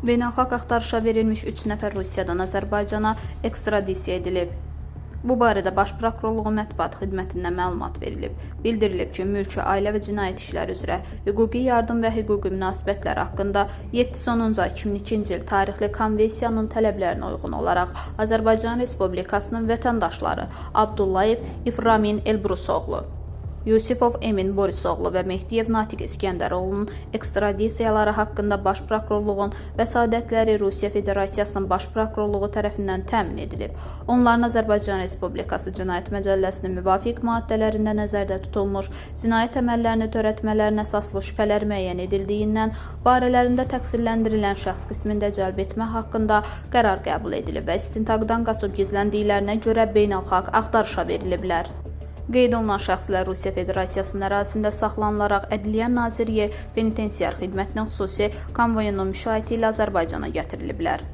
Beynəlxalq axtarışa verilmiş 3 nəfər Rusiyadan Azərbaycana ekstradisiya edilib. Bu barədə Baş Prokurorluğun mətbuat xidmətindən məlumat verilib. Bildirilib ki, mülki, ailə və cinayət işləri üzrə hüquqi yardım və hüquqi münasibətlər haqqında 7-10 ay 2002-ci il tarixli konvensiyanın tələblərinə uyğun olaraq Azərbaycan Respublikasının vətəndaşları Abdullayev İframin Elbrusoğlu, Yusifov Emin Borisoğlu və Mehdiyev Natiq İskəndəroğlu'nun ekstradisiyaları haqqında Baş Prokurorluğun vəsadətləri Rusiya Federasiyasının Baş Prokurorluğu tərəfindən təmin edilib. Onların Azərbaycan Respublikası Cinayət Məcəlləsinin müvafiq maddələrində nəzərdə tutulmuş cinayət əməllərini törətmələrinə əsaslı şübhələr müəyyən edildiyindən barələrində təqsirləndirilən şəxs qismində cəlb etmə haqqında qərar qəbul edilib və istintaqdan qaçıb gizləndiklərinə görə beynəlxalq axtarışa veriliblər. Qeyd olunan şəxslər Rusiya Federasiyasının ərazisində saxlanılaraq Ədliyyə Nazirliyi Penitensiar Xidmətinin xüsusi konvoyunun müşayiəti ilə Azərbaycana gətiriliblər.